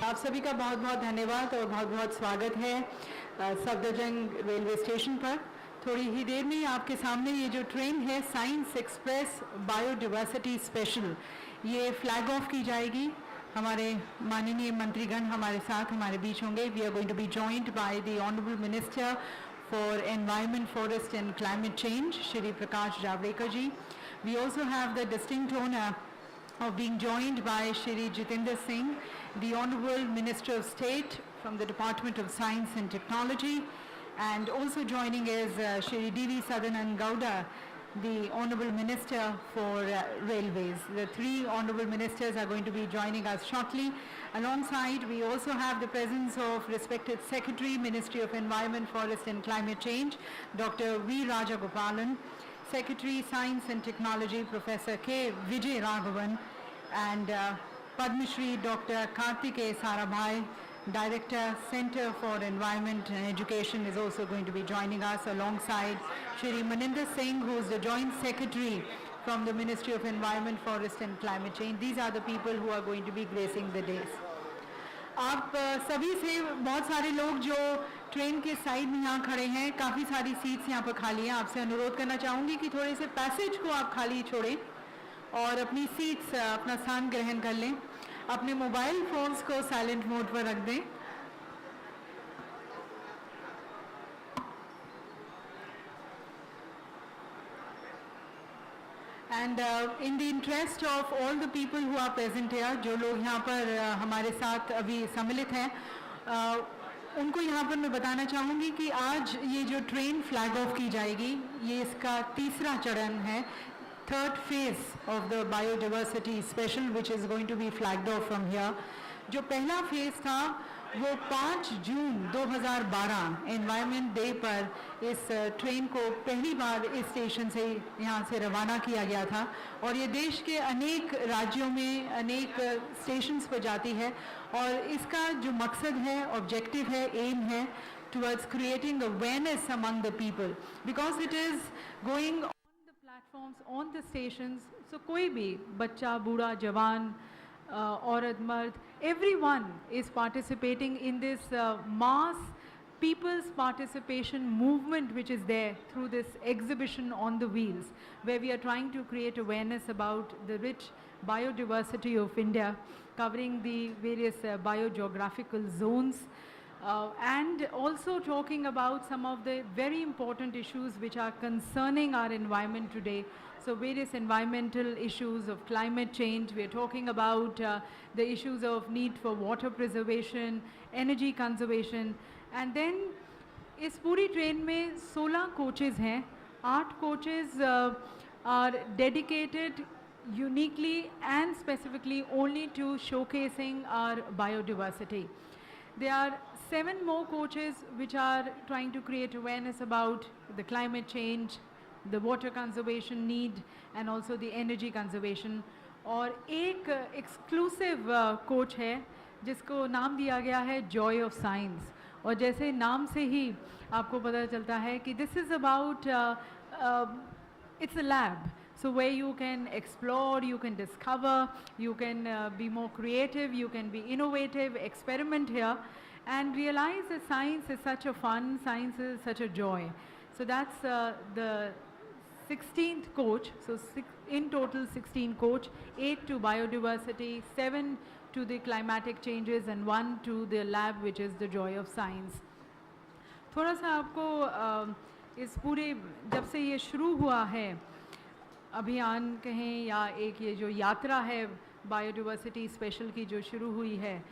आप सभी का बहुत बहुत धन्यवाद और बहुत बहुत स्वागत है सफदरजंग रेलवे स्टेशन पर। थोड़ी ही देर में आपके सामने ये जो ट्रेन है साइंस एक्सप्रेस बायोडाइवर्सिटी स्पेशल, ये फ्लैग ऑफ की जाएगी। हमारे माननीय मंत्रीगण हमारे साथ हमारे बीच होंगे। We are going to be joined by the honourable minister for environment, forest and climate change, Shri Prakash Javadekar ji. We also have the distinct honour of being joined by Shri Jitendra Singh, the Honorable Minister of State from the Department of Science and Technology, and also joining is Shri D.V. Sadanand Gowda, the Honorable Minister for Railways. The three Honorable Ministers are going to be joining us shortly. Alongside, we also have the presence of respected Secretary, Ministry of Environment, Forest and Climate Change, Dr. V. Rajagopalan, Secretary, Science and Technology, Professor K. Vijay Raghavan, and Padma Shri Dr. Karthikeya Sarabhai, Director, Center for Environment and Education, is also going to be joining us, alongside Shri Maninder Singh, who is the Joint Secretary from the Ministry of Environment, Forest and Climate Change. These are the people who are going to be gracing the days. आप सभी से, बहुत सारे लोग जो train के side में यहाँ खड़े हैं, काफ़ी सारी सीट्स यहाँ पर खाली हैं। आपसे अनुरोध करना चाहूँगी कि थोड़े से पैसेज को आप खाली छोड़ें और अपनी सीट्स, अपना स्थान ग्रहण कर लें। अपने मोबाइल फ़ोन्स को साइलेंट मोड पर रख दें। And in the interest of all the people who are present here, जो लोग यहाँ पर हमारे साथ अभी सम्मिलित हैं, उनको यहाँ पर मैं बताना चाहूँगी कि आज ये जो ट्रेन फ्लैग ऑफ की जाएगी, ये इसका तीसरा चरण है, third phase of the biodiversity special, which is going to be flagged off from here. जो पहला फेज था वो 5 जून 2012 एनवायरनमेंट डे पर इस ट्रेन को पहली बार इस स्टेशन से, यहाँ से रवाना किया गया था, और ये देश के अनेक राज्यों में अनेक स्टेशंस पर जाती है। और इसका जो मकसद है, ऑब्जेक्टिव है, एम है, towards creating awareness among the people, because it is going on the platforms, on the stations. So कोई भी बच्चा, बूढ़ा, जवान, औरत, मर्द, everyone is participating in this mass people's participation movement which is there through this exhibition on the wheels, where we are trying to create awareness about the rich biodiversity of India, covering the various biogeographical zones, and also talking about some of the very important issues which are concerning our environment today. So various environmental issues of climate change, we are talking about the issues of need for water preservation, energy conservation, and then इस पूरी train में 16 coaches हैं। 8 coaches are dedicated uniquely and specifically only to showcasing our biodiversity. There are 7 more coaches which are trying to create awareness about the climate change, the water conservation need, and also the energy conservation. और एक exclusive coach है जिसको नाम दिया गया है Joy of Science, और जैसे नाम से ही आपको पता चलता है कि this is about it's a lab, so where you can explore, you can discover, you can be more creative, you can be innovative, experiment here, and realize that science is such a fun, science is such a joy. So that's the 16th coach. So in total 16 coach, 8 to biodiversity, 7 to the climatic changes, and 1 to the lab which is the Joy of Science. थोड़ा सा आपको इस पूरे, जब से ये शुरू हुआ है अभियान कहें, या एक ये जो यात्रा है बायोडाइवर्सिटी स्पेशल की जो शुरू हुई है,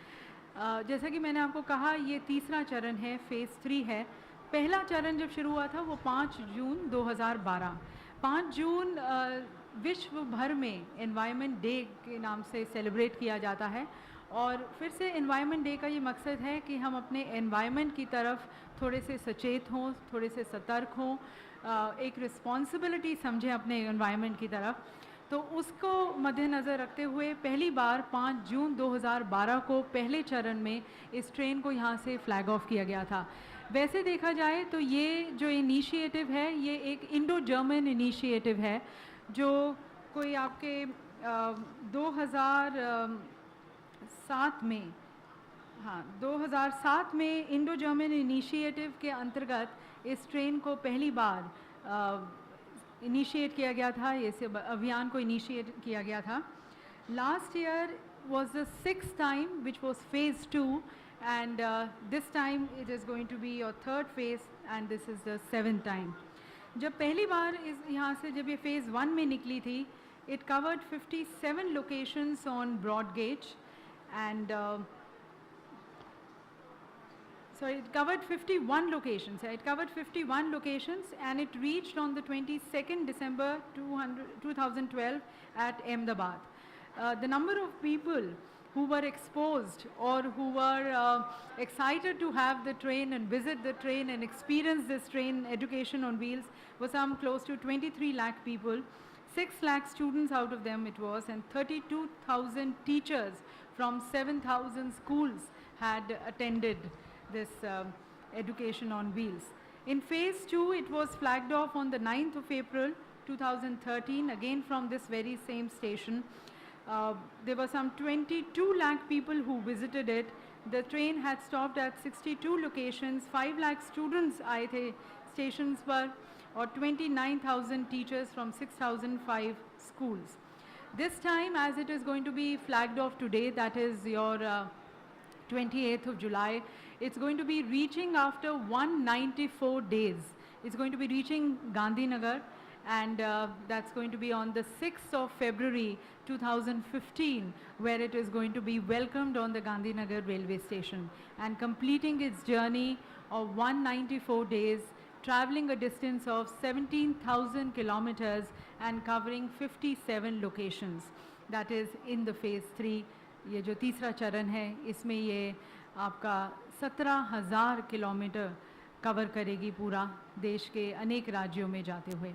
जैसा कि मैंने आपको कहा, ये तीसरा चरण है, फेज़ 3 है। पहला चरण जब शुरू हुआ था वो 5 जून 2012। 5 जून विश्व भर में एनवायरनमेंट डे के नाम से सेलिब्रेट किया जाता है, और फिर से एनवायरनमेंट डे का ये मकसद है कि हम अपने एनवायरनमेंट की तरफ थोड़े से सचेत हों, थोड़े से सतर्क हों, एक रिस्पॉन्सिबिलिटी समझें अपने एनवायरनमेंट की तरफ। तो उसको मद्देनज़र रखते हुए पहली बार 5 जून 2012 को पहले चरण में इस ट्रेन को यहाँ से फ्लैग ऑफ किया गया था। वैसे देखा जाए तो ये जो इनिशिएटिव है, ये एक इंडो जर्मन इनिशिएटिव है, जो कोई आपके 2007 में हाँ, 2007 में इंडो जर्मन इनिशिएटिव के अंतर्गत इस ट्रेन को पहली बार इनिशिएट किया गया था, इस अभियान को इनिशिएट किया गया था. Last year was the sixth time, which was phase 2, and this time it is going to be your third phase, and this is the 7th time. जब पहली बार इस यहाँ से जब ये phase 1 में निकली थी, it covered 57 locations on broad gauge, and sorry, it covered 51 locations. It covered 51 locations, and it reached on the 22nd December 2012 at Ahmedabad. The number of people who were exposed or who were excited to have the train and visit the train and experience this train education on wheels was some close to 23 lakh people. 6 lakh students out of them it was, and 32,000 teachers from 7,000 schools had attended this education on wheels. In phase 2, it was flagged off on the 9th of April 2013, again from this very same station. There were some 22 lakh people who visited it. The train had stopped at 62 locations. 5 lakh students आए थे stations पर, और 29,000 teachers from 6,005 schools. This time, as it is going to be flagged off today, that is your 28th of July, it's going to be reaching after 194 days. It's going to be reaching Gandhinagar, and that's going to be on the 6th of February 2015, where it is going to be welcomed on the Gandhinagar railway station and completing its journey of 194 days, traveling a distance of 17,000 kilometers and covering 57 locations. That is in the phase 3. ये जो तीसरा चरण है, इसमें ये आपका 17,000 kilometre cover करेगी पूरा देश के अनेक राज्यों में जाते हुए.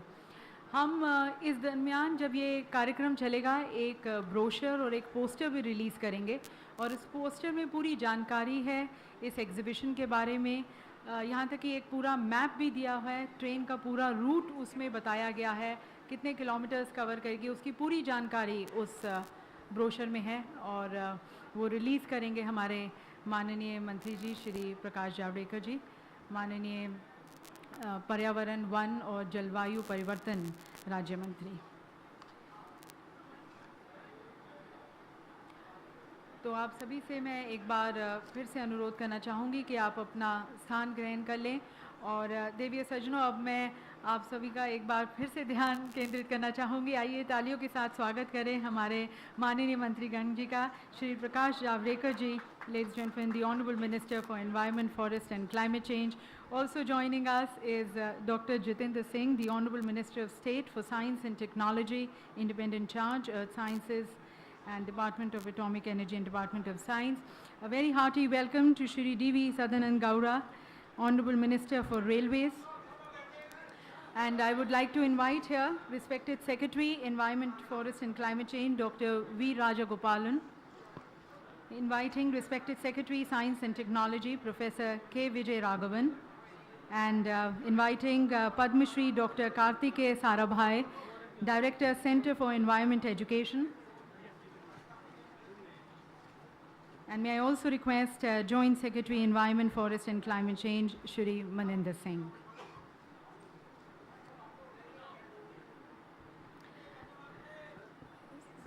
हम इस दरमियान जब ये कार्यक्रम चलेगा, एक ब्रोशर और एक पोस्टर भी रिलीज़ करेंगे, और इस पोस्टर में पूरी जानकारी है इस एग्ज़िबिशन के बारे में. यहाँ तक कि एक पूरा मैप भी दिया हुआ है, ट्रेन का पूरा रूट उसमें बताया गया है, कितने किलोमीटर्स कवर करेगी, उसकी पूरी जानकारी उस ब्रोशर में है. और वो रिलीज़ करेंगे हमारे माननीय मंत्री जी श्री प्रकाश जावड़ेकर जी, माननीय पर्यावरण, वन और जलवायु परिवर्तन राज्य मंत्री. तो आप सभी से मैं एक बार फिर से अनुरोध करना चाहूँगी कि आप अपना स्थान ग्रहण कर लें. और देवीय सज्जनों, अब मैं आप सभी का एक बार फिर से ध्यान केंद्रित करना चाहूँगी. आइए तालियों के साथ स्वागत करें हमारे माननीय मंत्रीगण जी का, श्री प्रकाश जावड़ेकर जी. Ladies and gentlemen, the Honorable Minister for Environment, Forest and Climate Change. Also joining us is Dr. Jitendra Singh, the Honorable Minister of State for Science and Technology, Independent Charge, Earth Sciences and Department of Atomic Energy and Department of Science. A very hearty welcome to Shri D.V. Sadanand Gowda, Honorable Minister for Railways. And I would like to invite here respected Secretary, Environment, Forest and Climate Change, Dr. V. Rajagopalan. Inviting respected Secretary, Science and Technology, Professor K. Vijay Raghavan. And inviting Padma Shri Dr. Karthikeya Sarabhai, Director, Center for Environment Education. And may I also request Joint Secretary, Environment, Forest and Climate Change, Shri Maninder Singh.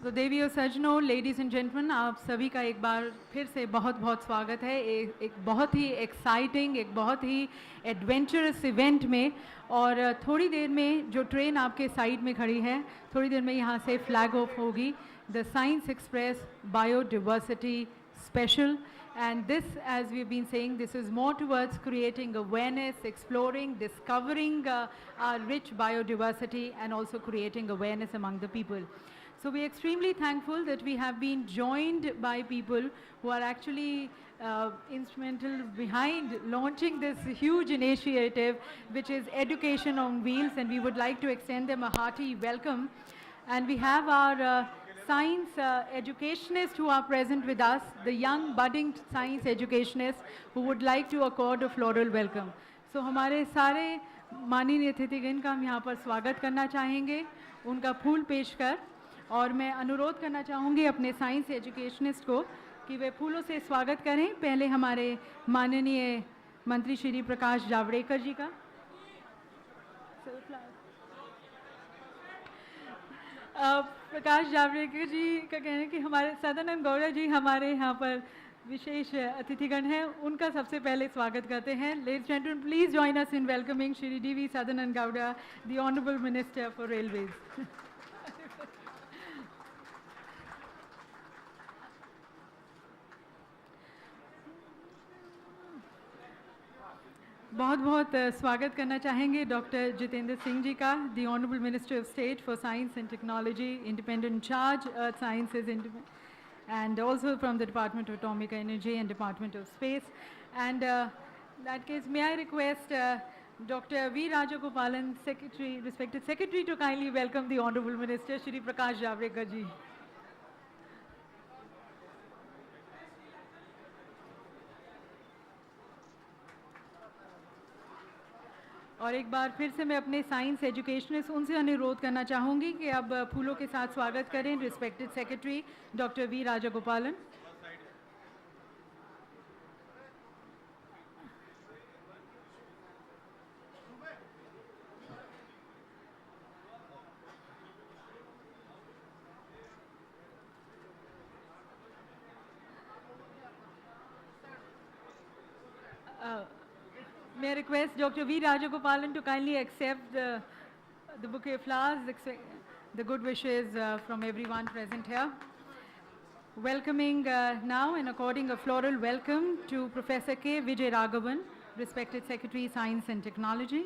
तो देवी और सज्जनों, ladies and gentleman, आप सभी का एक बार फिर से बहुत बहुत स्वागत है एक बहुत ही एक्साइटिंग, एक बहुत ही एडवेंचरस इवेंट में. और थोड़ी देर में जो ट्रेन आपके साइड में खड़ी है, थोड़ी देर में यहाँ से फ्लैग ऑफ होगी, the science express biodiversity special. And this, as we've been saying, this is more towards creating awareness, exploring, discovering our rich biodiversity, and also creating awareness among the people. So we're extremely thankful that we have been joined by people who are actually instrumental behind launching this huge initiative, which is Education on Wheels, and we would like to extend them a hearty welcome. And we have our science educationists who are present with us, the young budding science educationists who would like to accord a floral welcome. So हमारे सारे माननीय अतिथिगण का हम यहाँ पर स्वागत करना चाहेंगे, उनका फूल पेश कर. और मैं अनुरोध करना चाहूँगी अपने साइंस एजुकेशनिस्ट को कि वे फूलों से स्वागत करें पहले हमारे माननीय मंत्री श्री प्रकाश जावड़ेकर जी का। प्रकाश जावड़ेकर जी का कहना है कि हमारे सदानंद गौड़ा जी हमारे यहाँ पर विशेष अतिथिगण हैं, उनका सबसे पहले स्वागत करते हैं। Ladies and gentleman, please join us in welcoming Shri DV. Sadananda Gowda, the honourable minister for railways. बहुत बहुत स्वागत करना चाहेंगे डॉक्टर जितेंद्र सिंह जी का, the honourable minister of state for science and technology, independent incharge earth sciences and also from the Department of Atomic Energy and Department of Space. And in that case, may I request Dr. V. Rajagopalan, Secretary, respected Secretary, to kindly welcome the Honorable Minister, Shri Prakash Javadekar ji. और एक बार फिर से मैं अपने science educationist उनसे अनुरोध करना चाहूँगी कि अब फूलों के साथ स्वागत करें respected secretary doctor V Rajagopalan. May I request Dr. V. Rajagopalan to kindly accept the bouquet of flowers, the good wishes from everyone present here. Welcoming now and according a floral welcome to Professor K. Vijay Raghavan, respected Secretary, Science and Technology.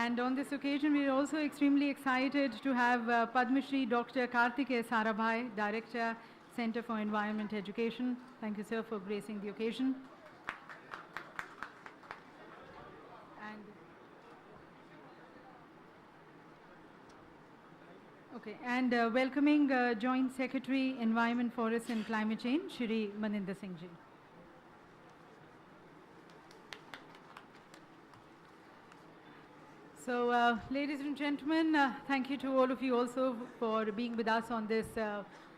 And on this occasion, we are also extremely excited to have Padma Shri Dr. Karthikeya Sarabhai, Director, Center for Environment Education. Thank you, sir, for gracing the occasion. And welcoming Joint Secretary, Environment, Forest and Climate Change, Shri Maninder Singh ji. So, ladies and gentlemen, thank you to all of you also for being with us on this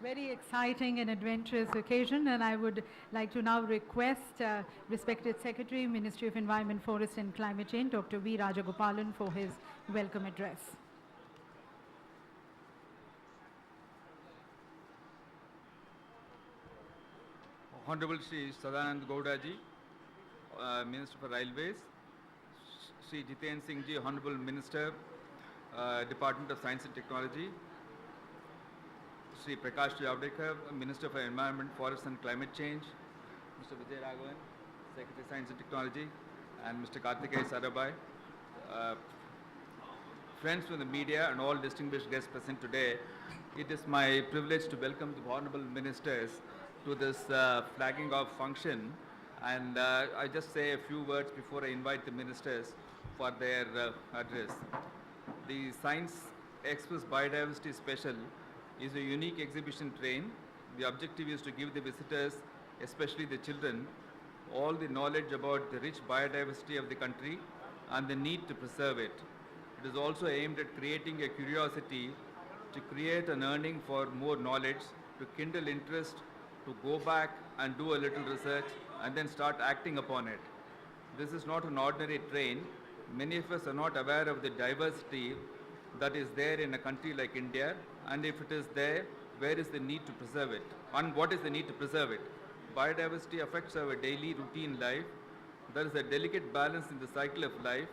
very exciting and adventurous occasion. And I would like to now request respected Secretary, Ministry of Environment, Forest and Climate Change, Dr. V. Rajagopalan, for his welcome address. Honorable Shri Sadanand Gowda ji, Minister for Railways, Shri Jiten Singh ji, Honorable Minister, Department of Science and Technology, Shri Prakash Javadekar, Minister for Environment, Forest and Climate Change, Mr. Vijay Raghavan, Secretary Science and Technology, and Mr. Karthikeya Sarabhai, friends from the media and all distinguished guests present today. It is my privilege to welcome the Honorable Ministers to this flagging off function, and I just say a few words before I invite the ministers for their address. The Science Express Biodiversity Special is a unique exhibition train. The objective is to give the visitors, especially the children, all the knowledge about the rich biodiversity of the country and the need to preserve it. It is also aimed at creating a curiosity to create an earning for more knowledge, to kindle interest, to go back and do a little research and then start acting upon it. This is not an ordinary train. Many of us are not aware of the diversity that is there in a country like India, and if it is there, where is the need to preserve it? And what is the need to preserve it? Biodiversity affects our daily routine life. There is a delicate balance in the cycle of life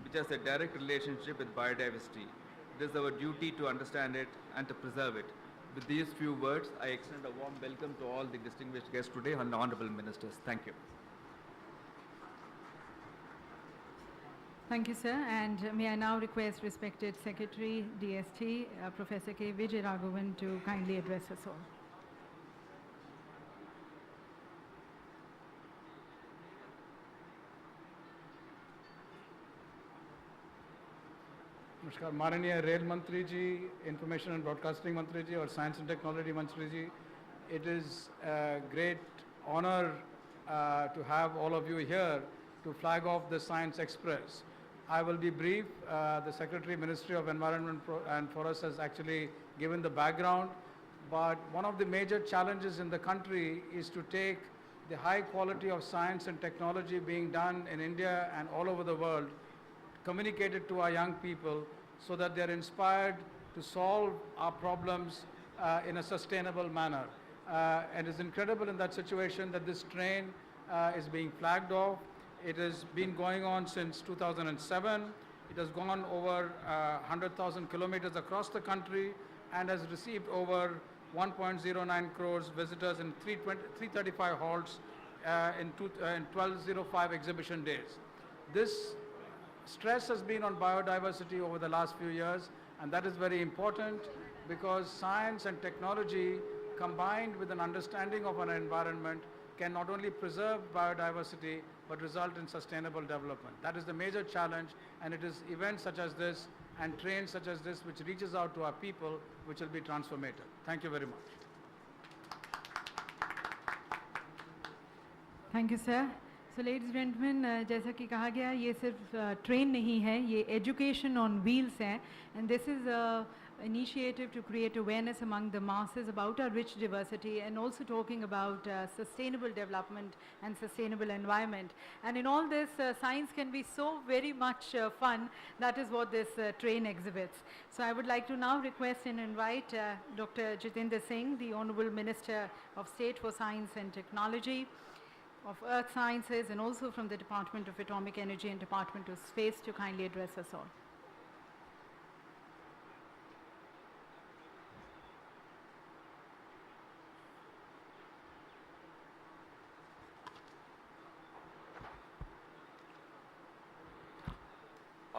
which has a direct relationship with biodiversity. It is our duty to understand it and to preserve it. With these few words, I extend a warm welcome to all the distinguished guests today and honorable ministers. Thank you. Thank you, sir. And may I now request respected Secretary, DST, Professor K. Vijay Raghavan, to kindly address us all. नमस्कार माननीय rail मंत्री जी, information and broadcasting मंत्री जी और science and technology मंत्री जी, it is a great honor to have all of you here to flag off the Science Express. I will be brief. The Secretary, Ministry of Environment and Forest has actually given the background. but one of the major challenges in the country is to take the high quality of science and technology being done in India and all over the world, communicate it to our young people so that they're inspired to solve our problems in a sustainable manner. And it's incredible in that situation that this train is being flagged off. It has been going on since 2007. It has gone over 100,000 kilometers across the country and has received over 1.09 crores visitors in 335 halls in 1205 exhibition days. This stress has been on biodiversity over the last few years, and that is very important because science and technology combined with an understanding of our environment can not only preserve biodiversity but result in sustainable development. That is the major challenge, and it is events such as this and trains such as this which reaches out to our people which will be transformative. Thank you very much. Thank you sir. So ladies gentleman, जैसा कि कहा गया, ये सिर्फ train नहीं है, ये education on wheels है. And this is initiative to create awareness among the masses about our rich diversity and also talking about sustainable development and sustainable environment. And in all this, science can be so very much fun. That is what this train exhibits. So I would like to now request and invite Dr. Jitendra Singh, the Honorable Minister of State for Science and Technology, of Earth Sciences, and also from the Department of Atomic Energy and Department of Space, to kindly address us all.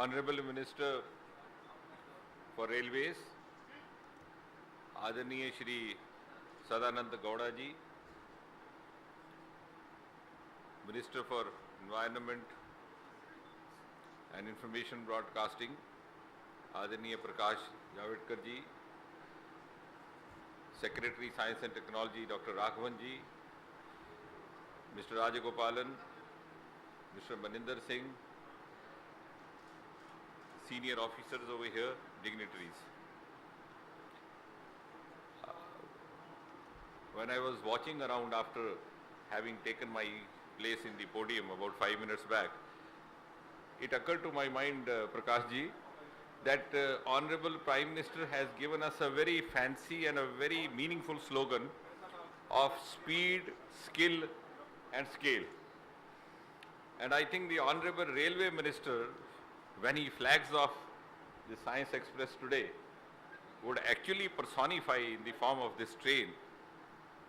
Honorable Minister for Railways, Adarniya Shri Sadanand Gowda ji, Minister for Environment and Information Broadcasting, Adarniya Prakash Javadekar ji, Secretary Science and Technology Dr. Raghavan ji, Mr. Rajagopalan, Mr. Maninder Singh, senior officers over here, dignitaries. When I was watching around after having taken my place in the podium about 5 minutes back, it occurred to my mind, Prakash ji, that Honorable Prime Minister has given us a very fancy and a very meaningful slogan of speed, skill and scale. And I think the Honorable Railway Minister, when he flags off the Science Express today, would actually personify in the form of this train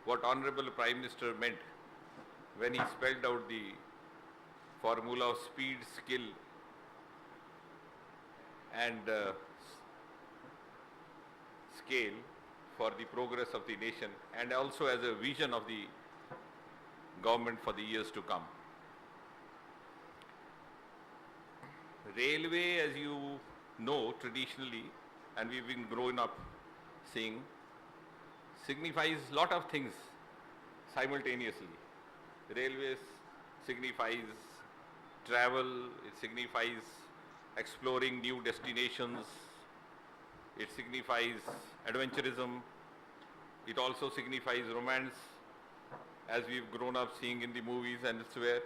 what Honorable Prime Minister meant when he spelled out the formula of speed, skill and scale for the progress of the nation, and also as a vision of the government for the years to come. Railway, as you know, traditionally, and we've been grown up seeing, signifies lot of things simultaneously. Railways signifies travel, it signifies exploring new destinations, it signifies adventurism, it also signifies romance, as we've grown up seeing in the movies and elsewhere.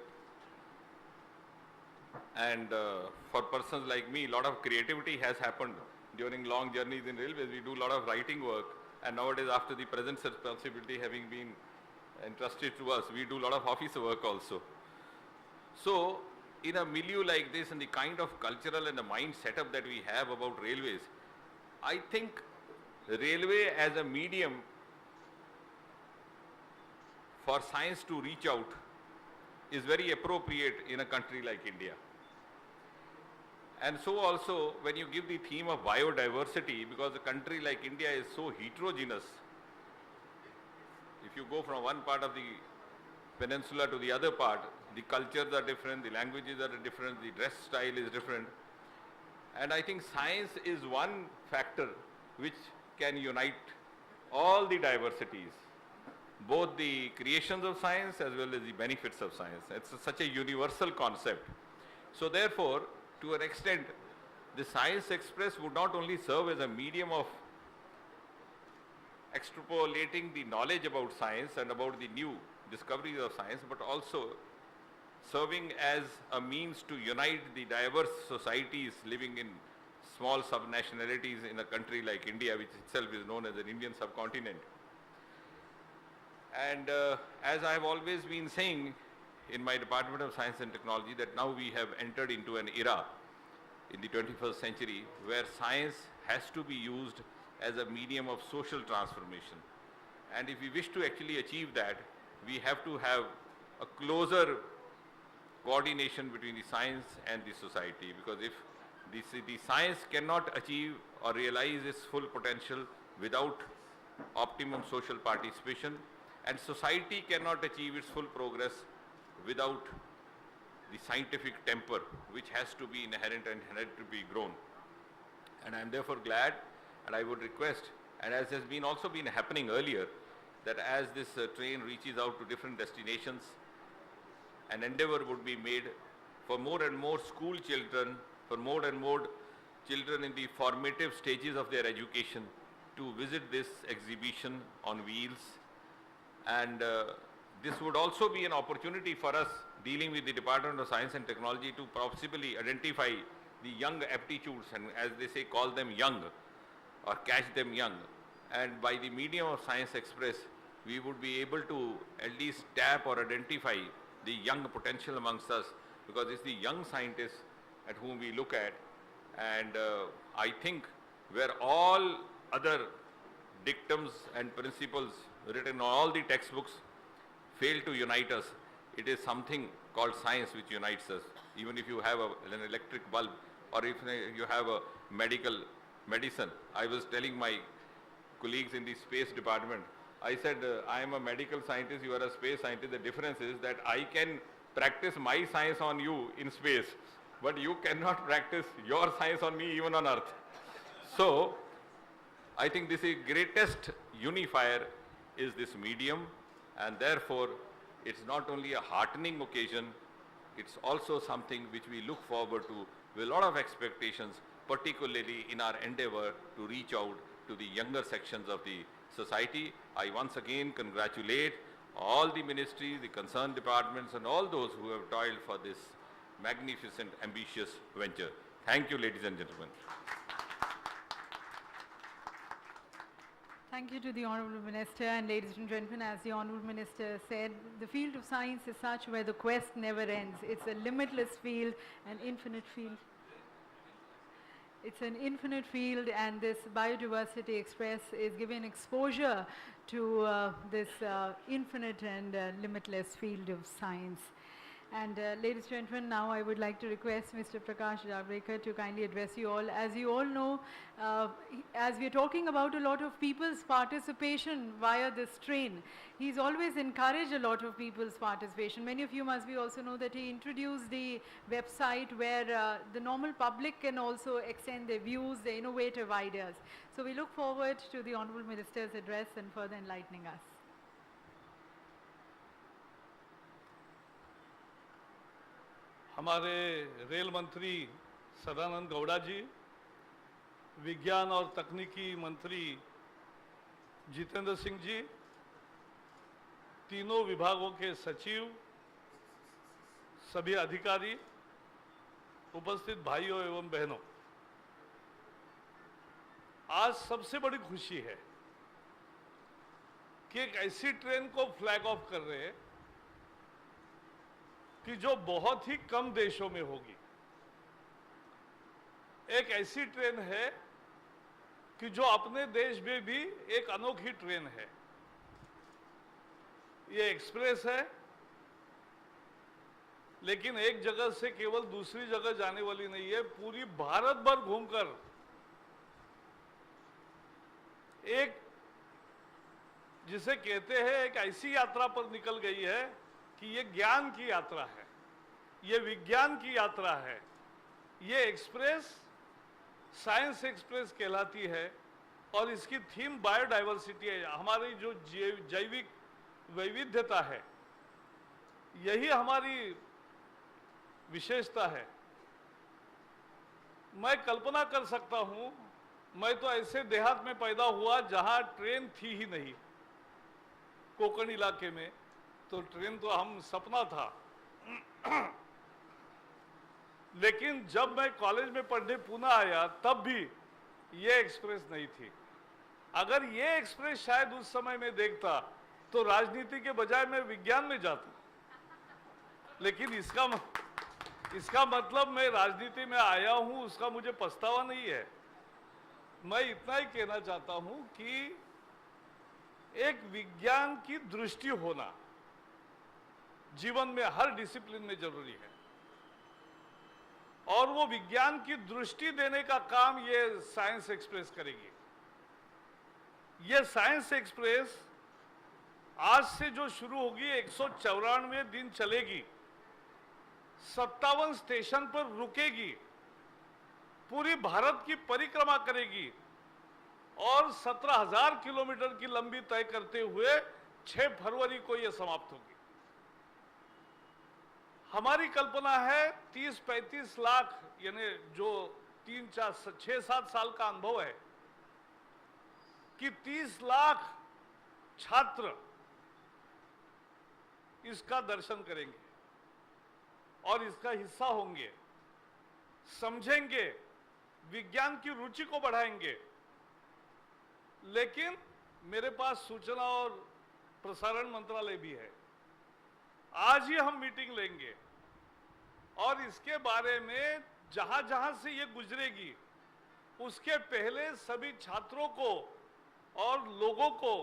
And for persons like me, a lot of creativity has happened during long journeys in railways. We do a lot of writing work, and nowadays, after the present responsibility having been entrusted to us, we do a lot of office work also. So in a milieu like this, and the kind of cultural and the mind setup that we have about railways, I think railway as a medium for science to reach out is very appropriate in a country like India. And so also when you give the theme of biodiversity, because a country like India is so heterogeneous, if you go from one part of the peninsula to the other part, the cultures are different, the languages are different, the dress style is different. And I think science is one factor which can unite all the diversities, both the creations of science as well as the benefits of science. It's such a universal concept. So therefore, to an extent, the Science Express would not only serve as a medium of extrapolating the knowledge about science and about the new discoveries of science, but also serving as a means to unite the diverse societies living in small subnationalities in a country like India, which itself is known as an Indian subcontinent. And as I have always been saying in my Department of Science and Technology, that now we have entered into an era in the 21st century where science has to be used as a medium of social transformation. And if we wish to actually achieve that, we have to have a closer coordination between the science and the society, because if the science cannot achieve or realize its full potential without optimum social participation, and society cannot achieve its full progress without the scientific temper, which has to be inherent and had to be grown. And I am therefore glad, and I would request, and as has been also been happening earlier, that as this train reaches out to different destinations, an endeavor would be made for more and more school children, for more and more children in the formative stages of their education to visit this exhibition on wheels. And this would also be an opportunity for us dealing with the Department of Science and Technology to possibly identify the young aptitudes, and as they say, call them young or catch them young. And by the medium of Science Express, we would be able to at least tap or identify the young potential amongst us, because it's the young scientists at whom we look at. And I think where all other dictums and principles written in all the textbooks fail to unite us, it is something called science which unites us. Even if you have an electric bulb, or if you have a medicine. I was telling my colleagues in the space department, I said, I am a medical scientist, you are a space scientist. The difference is that I can practice my science on you in space, but you cannot practice your science on me even on Earth. So, I think this is greatest unifier is this medium, and therefore it's not only a heartening occasion, it's also something which we look forward to with a lot of expectations, particularly in our endeavor to reach out to the younger sections of the society. I once again congratulate all the ministries, the concerned departments, and all those who have toiled for this magnificent, ambitious venture. Thank you, ladies and gentlemen. Thank you to the Honourable Minister. And ladies and gentlemen, as the Honourable Minister said, the field of science is such where the quest never ends. It's a limitless field, an infinite field. It's an infinite field, and this Biodiversity Express is giving exposure to this infinite and limitless field of science. And ladies and gentlemen, now I would like to request Mr. Prakash Javadekar to kindly address you all. As you all know, as we are talking about a lot of people's participation via this train, he's always encouraged a lot of people's participation. Many of you must be also know that he introduced the website where the normal public can also extend their views, their innovative ideas. So we look forward to the Honourable Minister's address and further enlightening us. हमारे rail मंत्री सदानंद गौड़ा जी, विज्ञान और तकनीकी मंत्री जितेंद्र सिंह जी, तीनों विभागों के सचिव, सभी अधिकारी, उपस्थित भाइयों एवं बहनों, आज सबसे बड़ी खुशी है कि एक ऐसी ट्रेन को फ्लैग ऑफ कर रहे हैं कि जो बहुत ही कम देशों में होगी। एक ऐसी ट्रेन है कि जो अपने देश में भी एक अनोखी ट्रेन है। ये एक्सप्रेस है, लेकिन एक जगह से केवल दूसरी जगह जाने वाली नहीं है, पूरी भारत भर घूमकर एक जिसे कहते हैं एक ऐसी यात्रा पर निकल गई है कि ये ज्ञान की यात्रा है, ये विज्ञान की यात्रा है। ये एक्सप्रेस साइंस एक्सप्रेस कहलाती है और इसकी थीम बायोडाइवर्सिटी है। हमारी जो जैविक वैविध्यता है, यही हमारी विशेषता है। मैं कल्पना कर सकता हूं मैं तो ऐसे देहात में पैदा हुआ जहां ट्रेन थी ही नहीं, कोकण इलाके में, तो ट्रेन तो हम सपना था। लेकिन जब मैं कॉलेज में पढ़ने पुणे आया तब भी ये एक्सप्रेस नहीं थी। अगर ये एक्सप्रेस शायद उस समय में देखता तो राजनीति के बजाय मैं विज्ञान में जाता। लेकिन इसका मतलब मैं राजनीति में आया हूं उसका मुझे पछतावा नहीं है। मैं इतना ही कहना चाहता हूं कि एक विज्ञान की दृष्टि होना जीवन में हर डिसिप्लिन में जरूरी है, और वो विज्ञान की दृष्टि देने का काम ये साइंस एक्सप्रेस करेगी। ये साइंस एक्सप्रेस आज से जो शुरू होगी 194 दिन चलेगी, 57 स्टेशन पर रुकेगी, पूरी भारत की परिक्रमा करेगी और 17,000 किलोमीटर की लंबी तय करते हुए 6 फरवरी को यह समाप्त होगी। हमारी कल्पना है 30-35 लाख, यानी जो 3-4-6-7 साल का अनुभव है कि 30 लाख छात्र इसका दर्शन करेंगे और इसका हिस्सा होंगे, समझेंगे, विज्ञान की रुचि को बढ़ाएंगे। लेकिन मेरे पास सूचना और प्रसारण मंत्रालय भी है। आज ही हम मीटिंग लेंगे और इसके बारे में जहां जहां से ये गुजरेगी उसके पहले सभी छात्रों को और लोगों को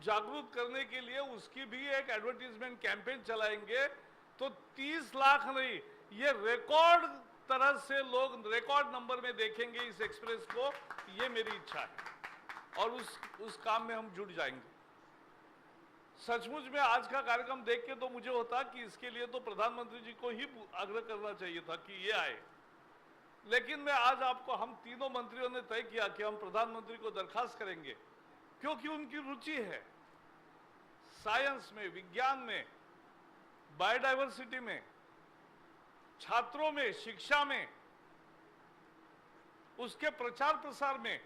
जागरूक करने के लिए उसकी भी एक एडवर्टीजमेंट कैंपेन चलाएंगे। तो 30 लाख नहीं, ये रिकॉर्ड तरह से लोग रिकॉर्ड नंबर में देखेंगे इस एक्सप्रेस को, ये मेरी इच्छा है और उस काम में हम जुट जाएंगे। सचमुच में आज का कार्यक्रम देख के तो मुझे होता कि इसके लिए तो प्रधानमंत्री जी को ही आग्रह करना चाहिए था कि ये आए, लेकिन मैं आज आपको, हम तीनों मंत्रियों ने तय किया कि हम प्रधानमंत्री को दरखास्त करेंगे क्योंकि उनकी रुचि है साइंस में, विज्ञान में, बायोडायवर्सिटी में, छात्रों में, शिक्षा में, उसके प्रचार प्रसार में,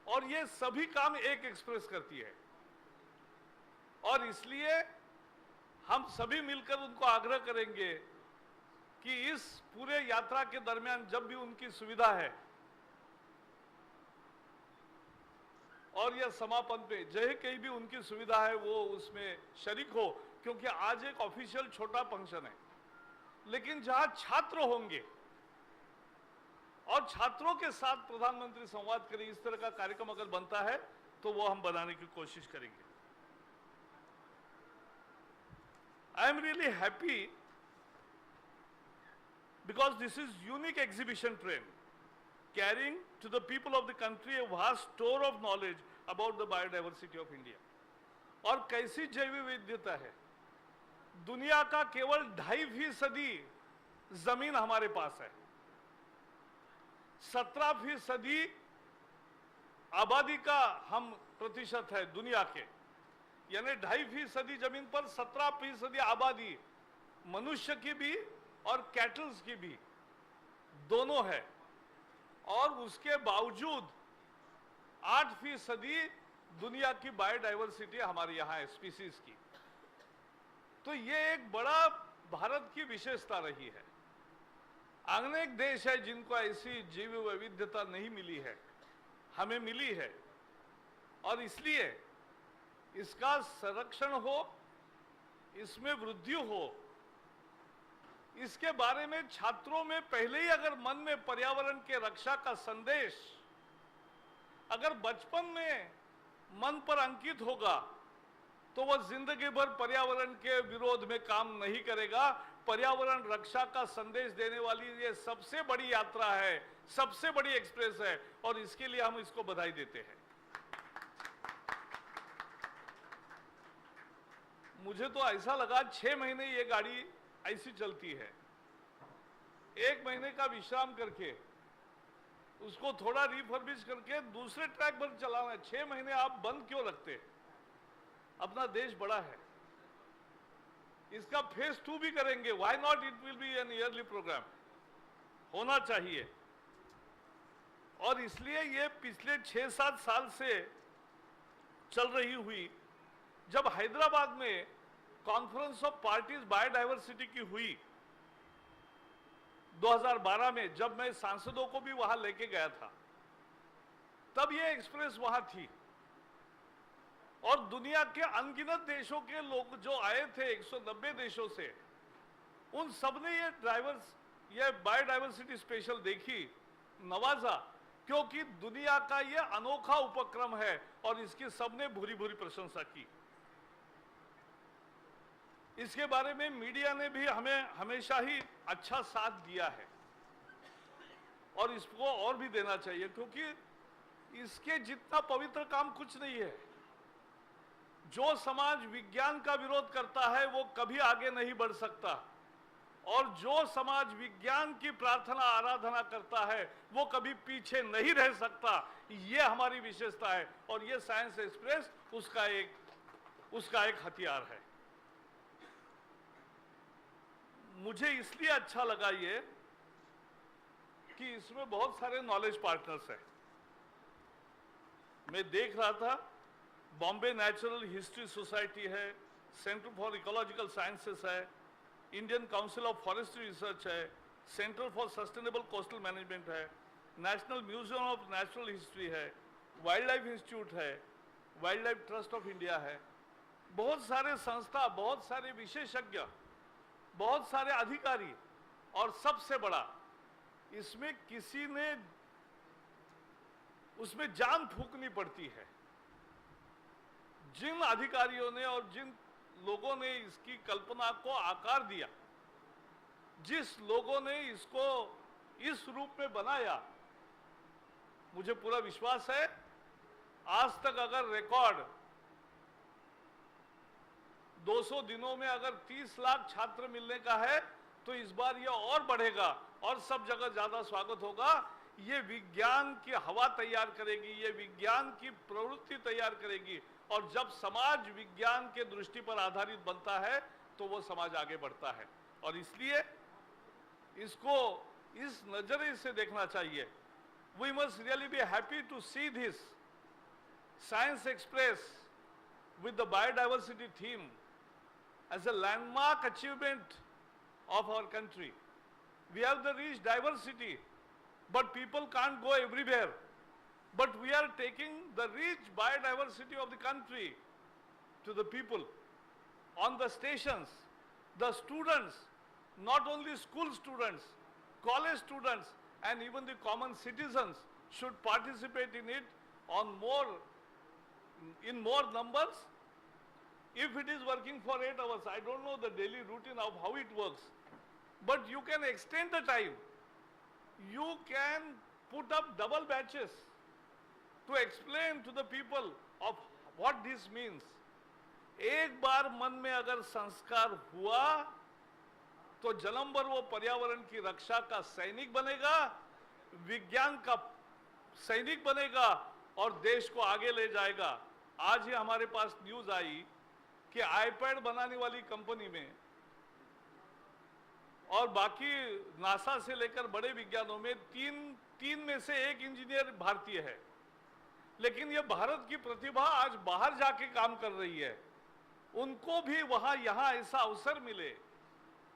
और ये सभी काम एक एक्सप्रेस करती है। और इसलिए हम सभी मिलकर उनको आग्रह करेंगे कि इस पूरे यात्रा के दरमियान जब भी उनकी सुविधा है और यह समापन पे जहाँ कहीं भी उनकी सुविधा है वो उसमें शरीक हो, क्योंकि आज एक ऑफिशियल छोटा फंक्शन है, लेकिन जहां छात्र होंगे और छात्रों के साथ प्रधानमंत्री संवाद करें, इस तरह का कार्यक्रम अगर बनता है तो वो हम बनाने की कोशिश करेंगे। I am really happy because this is unique exhibition train carrying to the people of the country a vast store of knowledge about the biodiversity of India। और कैसी जैव विविधता है, दुनिया का केवल 2.5% जमीन हमारे पास है, 17% आबादी का हम प्रतिशत है दुनिया के, यानी 2.5% जमीन पर 17% आबादी मनुष्य की भी और कैटल्स की भी दोनों है, और उसके बावजूद 8% दुनिया की बायोडायवर्सिटी हमारे यहाँ है, स्पीसीज की। तो ये एक बड़ा भारत की विशेषता रही है। अनेक देश है जिनको ऐसी जैव विविधता नहीं मिली है, हमें मिली है, और इसलिए इसका संरक्षण हो, इसमें वृद्धि हो, इसके बारे में छात्रों में पहले ही अगर मन में पर्यावरण के रक्षा का संदेश अगर बचपन में मन पर अंकित होगा तो वह जिंदगी भर पर्यावरण के विरोध में काम नहीं करेगा। पर्यावरण रक्षा का संदेश देने वाली ये सबसे बड़ी यात्रा है, सबसे बड़ी एक्सप्रेस है, और इसके लिए हम इसको बधाई देते हैं। मुझे तो ऐसा लगा 6 महीने ये गाड़ी ऐसी चलती है, 1 महीने का विश्राम करके उसको थोड़ा रिफर्बिश करके दूसरे ट्रैक पर चलाना है। 6 महीने आप बंद क्यों रखते? अपना देश बड़ा है, इसका फेज 2 भी करेंगे। Why not, it will be an yearly programme, होना चाहिए। और इसलिए ये पिछले 6-7 साल से चल रही हुई, जब हैदराबाद में कॉन्फ्रेंस ऑफ पार्टीज बायोडायवर्सिटी की हुई 2012 में, जब मैं सांसदों को भी वहां लेके गया था, तब ये एक्सप्रेस वहां थी और दुनिया के अनगिनत देशों के लोग जो आए थे 190 देशों से, उन सब ने ये बायोडायवर्सिटी स्पेशल देखी, नवाजा, क्योंकि दुनिया का ये अनोखा उपक्रम है और इसकी सबने भूरी भूरी प्रशंसा की। इसके बारे में मीडिया ने भी हमें हमेशा ही अच्छा साथ दिया है और इसको और भी देना चाहिए, क्योंकि इसके जितना पवित्र काम कुछ नहीं है। जो समाज विज्ञान का विरोध करता है वो कभी आगे नहीं बढ़ सकता, और जो समाज विज्ञान की प्रार्थना आराधना करता है वो कभी पीछे नहीं रह सकता। ये हमारी विशेषता है और ये साइंस एक्सप्रेस उसका एक हथियार है। मुझे इसलिए अच्छा लगा ये कि इसमें बहुत सारे नॉलेज पार्टनर्स हैं। मैं देख रहा था, बॉम्बे नेचुरल हिस्ट्री सोसाइटी है, सेंटर फॉर इकोलॉजिकल साइंसेस है, Indian council of forestry research है, centre for sustainable coastal management है, national museum of natural history है, वाइल्ड लाइफ इंस्टीट्यूट है, wildlife trust of India है। बहुत सारे संस्था, बहुत सारे विशेषज्ञ, बहुत सारे अधिकारी, और सबसे बड़ा, इसमें किसी ने उसमें जान फूंकनी पड़ती है। जिन अधिकारियों ने और जिन लोगों ने इसकी कल्पना को आकार दिया, जिस लोगों ने इसको इस रूप में बनाया, मुझे पूरा विश्वास है आज तक अगर रिकॉर्ड 200 दिनों में अगर 30 लाख छात्र मिलने का है तो इस बार यह और बढ़ेगा और सब जगह ज्यादा स्वागत होगा। ये विज्ञान की हवा तैयार करेगी, ये विज्ञान की प्रवृत्ति तैयार करेगी, और जब समाज विज्ञान के दृष्टि पर आधारित बनता है तो वो समाज आगे बढ़ता है। और इसलिए इसको इस नजरिए से देखना चाहिए। We must really be happy to see this science express with the biodiversity theme as a landmark achievement of our country. We have the rich diversity, but people can't go everywhere. But we are taking the rich biodiversity of the country to the people. On the stations, the students, not only school students, college students, and even the common citizens should participate in it in more numbers. If it is working for 8 hours, I don't know the daily routine of how it works, but you can extend the time. You can put up double batches to explain to the people of what this means. एक बार मन में अगर संस्कार हुआ तो जन्म भर वो पर्यावरण की रक्षा का सैनिक बनेगा, विज्ञान का सैनिक बनेगा और देश को आगे ले जाएगा। आज ही हमारे पास न्यूज आई कि आईपैड बनाने वाली कंपनी में और बाकी नासा से लेकर बड़े विज्ञानों में तीन में से एक इंजीनियर भारतीय है, लेकिन ये भारत की प्रतिभा आज बाहर जाके काम कर रही है। उनको भी वहां यहां ऐसा अवसर मिले,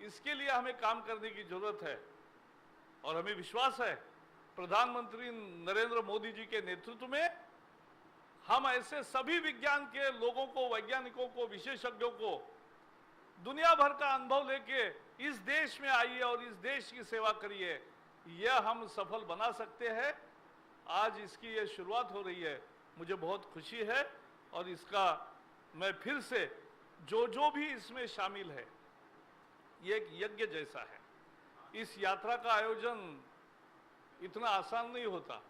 इसके लिए हमें काम करने की जरूरत है। और हमें विश्वास है प्रधानमंत्री नरेंद्र मोदी जी के नेतृत्व में हम ऐसे सभी विज्ञान के लोगों को, वैज्ञानिकों को, विशेषज्ञों को दुनिया भर का अनुभव लेके इस देश में आइए और इस देश की सेवा करिए। यह हम सफल बना सकते हैं। आज इसकी ये शुरुआत हो रही है, मुझे बहुत खुशी है और इसका मैं फिर से जो भी इसमें शामिल है, ये एक यज्ञ जैसा है। इस यात्रा का आयोजन इतना आसान नहीं होता।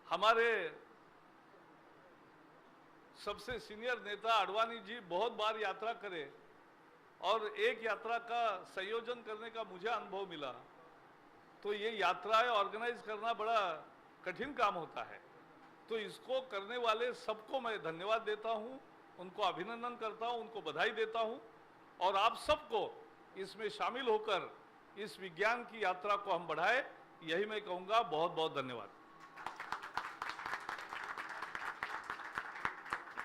हमारे सबसे सीनियर नेता आडवाणी जी बहुत बार यात्रा करे और एक यात्रा का संयोजन करने का मुझे अनुभव मिला। तो ये यात्राएं ऑर्गेनाइज करना बड़ा कठिन काम होता है। तो इसको करने वाले सबको मैं धन्यवाद देता हूं, उनको अभिनंदन करता हूं, उनको बधाई देता हूं और आप सबको इसमें शामिल होकर इस विज्ञान की यात्रा को हम बढ़ाएं, यही मैं कहूंगा। बहुत बहुत धन्यवाद।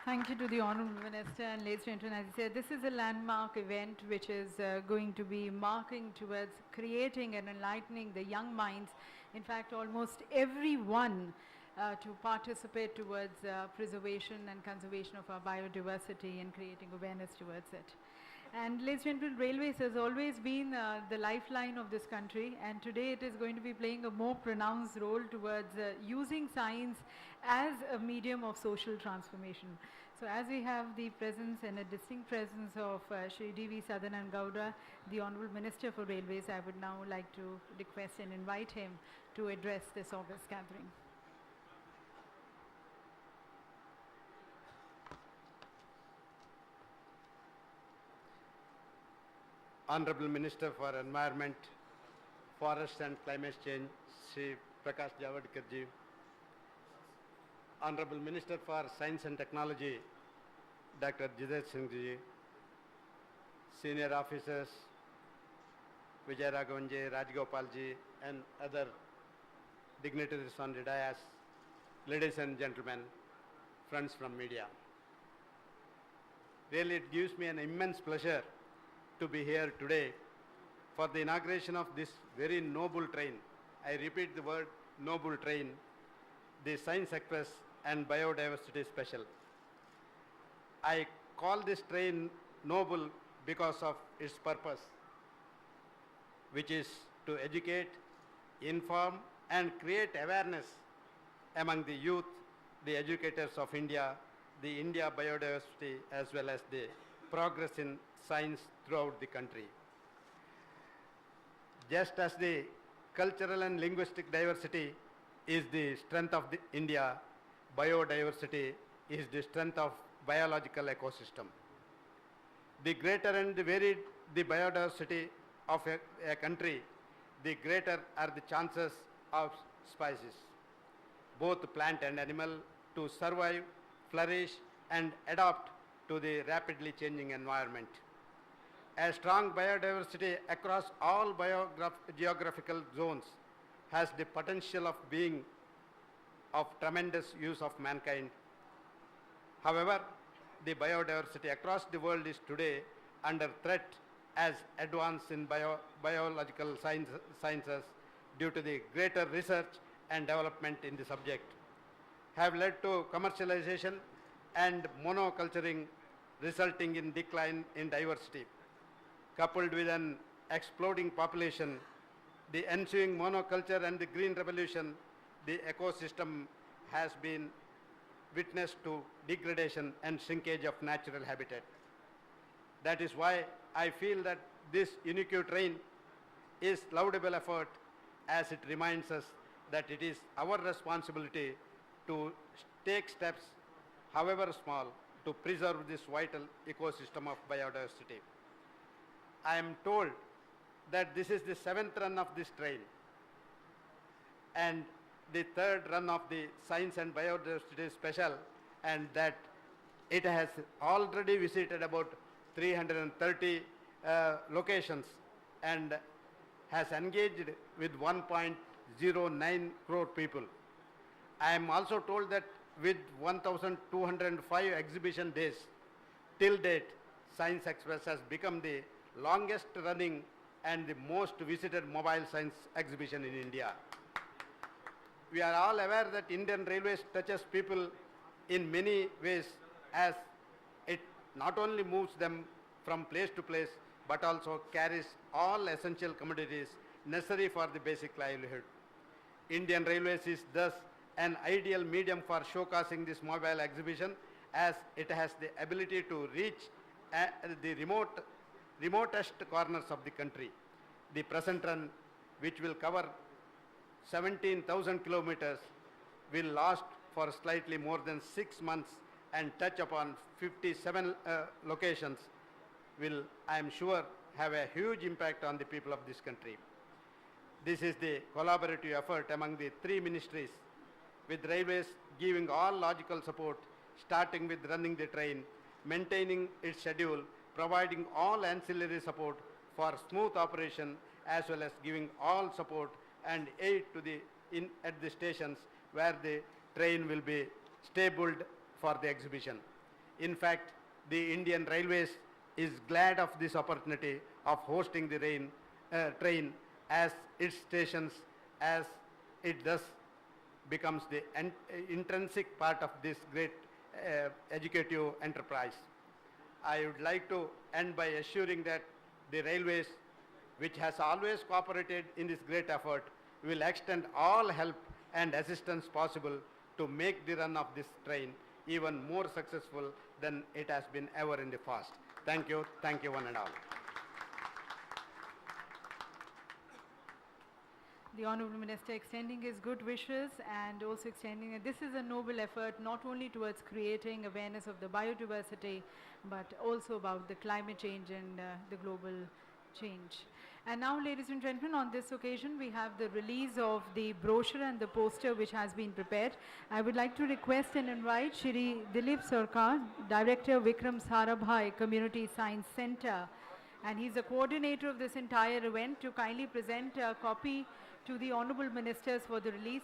Thank you to the Honourable Minister. And ladies and gentlemen, as I said, this is a landmark event which is going to be marking towards creating and enlightening the young minds. In fact, almost everyone to participate towards preservation and conservation of our biodiversity and creating awareness towards it. And ladies and gentlemen, railways has always been the lifeline of this country, and today it is going to be playing a more pronounced role towards using science as a medium of social transformation. So as we have the presence and a distinct presence of Shri D.V. Sadanand Gowda, the Honourable Minister for Railways, I would now like to request and invite him to address this august gathering. Honorable Minister for Environment, Forest and Climate Change, Shri Prakash Javadekar ji. Honorable Minister for Science and Technology, Dr. Jitendra Singh ji. Senior officers, Vijay Raghavan ji, Rajgopal ji, and other dignitaries on the dais, ladies and gentlemen, friends from media. Really, it gives me an immense pleasure to be here today for the inauguration of this very noble train. I repeat the word noble train, the Science Express and Biodiversity Special. I call this train noble because of its purpose, which is to educate, inform and create awareness among the youth, the educators of India, the India biodiversity as well as the progress in science throughout the country. Just as the cultural and linguistic diversity is the strength of the India, biodiversity is the strength of biological ecosystem. The greater and the varied the biodiversity of a country, the greater are the chances of species, both plant and animal, to survive, flourish and adapt to the rapidly changing environment. A strong biodiversity across all geographical zones has the potential of being of tremendous use of mankind. However, the biodiversity across the world is today under threat as advance in biological sciences due to the greater research and development in the subject have led to commercialization and monoculturing, resulting in decline in diversity. Coupled with an exploding population, the ensuing monoculture and the green revolution, the ecosystem has been witness to degradation and shrinkage of natural habitat. That is why I feel that this unique train is laudable effort, as it reminds us that it is our responsibility to take steps, however small, to preserve this vital ecosystem of biodiversity. I am told that this is the 7th run of this train and the 3rd run of the Science and Biodiversity Special, and that it has already visited about 330 locations and has engaged with 1.09 crore people. I am also told that with 1,205 exhibition days, till date, Science Express has become the longest running and the most visited mobile science exhibition in India. We are all aware that Indian Railways touches people in many ways, as it not only moves them from place to place, but also carries all essential commodities necessary for the basic livelihood. Indian Railways is thus an ideal medium for showcasing this mobile exhibition, as it has the ability to reach the remotest corners of the country. The present run, which will cover 17,000 kilometers, will last for slightly more than 6 months and touch upon 57 locations, will, I am sure, have a huge impact on the people of this country. This is the collaborative effort among the 3 ministries, with Railways giving all logical support, starting with running the train, maintaining its schedule, providing all ancillary support for smooth operation, as well as giving all support and aid to at the stations where the train will be stabled for the exhibition. In fact, the Indian Railways is glad of this opportunity of hosting the train as its stations, as it thus becomes the intrinsic part of this great educative enterprise. I would like to end by assuring that the railways, which has always cooperated in this great effort, will extend all help and assistance possible to make the run of this train even more successful than it has been ever in the past. Thank you one and all. The Honourable Minister extending his good wishes and also extending that this is a noble effort not only towards creating awareness of the biodiversity but also about the climate change and the global change. And now, ladies and gentlemen, on this occasion we have the release of the brochure and the poster which has been prepared. I would like to request and invite Shri Dilip Sarkar, Director Vikram Sarabhai Community Science Center, and he's the coordinator of this entire event, to kindly present a copy to the Honourable Ministers for the release.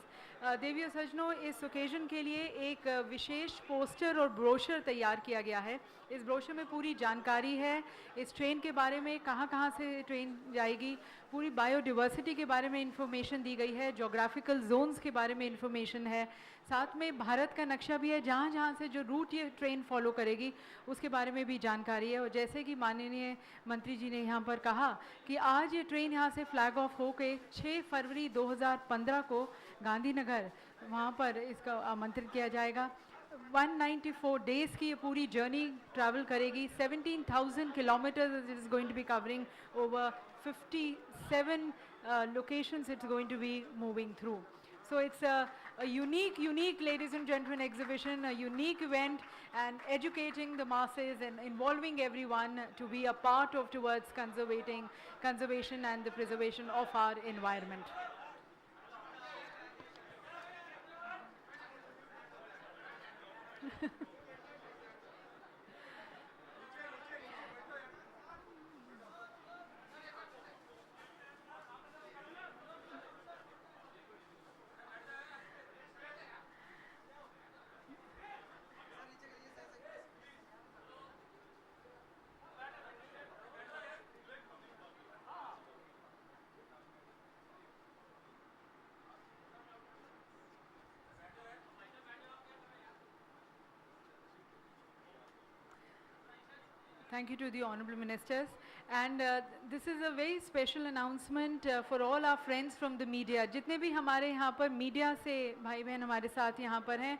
देवियों सज्जनों, इस occasion के लिए एक विशेष poster और brochure तैयार किया गया है. इस ब्रोशर में पूरी जानकारी है इस ट्रेन के बारे में, कहाँ से ट्रेन जाएगी, पूरी बायोडिवर्सिटी के बारे में इंफॉर्मेशन दी गई है, जोग्राफिकल जोन्स के बारे में इंफॉर्मेशन है, साथ में भारत का नक्शा भी है, जहाँ से जो रूट ये ट्रेन फॉलो करेगी उसके बारे में भी जानकारी है. और जैसे कि माननीय मंत्री जी ने यहाँ पर कहा कि आज ये ट्रेन यहाँ से फ्लैग ऑफ होके 6 फरवरी 2015 को गांधीनगर वहाँ पर इसका आमंत्रित किया जाएगा. 194 डेज़ की ये पूरी जर्नी ट्रैवल करेगी. 17,000 kilometers it is going to be covering, over 57 locations it's going to be moving through. So it's a unique, ladies and gentlemen, exhibition, a unique event, and educating the masses and involving everyone to be a part of towards conservation and the preservation of our environment. Thank you to the Honourable Ministers. And this is a very special announcement for all our friends from the media. जितने भी हमारे यहाँ पर media से भाई बहन हमारे साथ यहाँ पर हैं,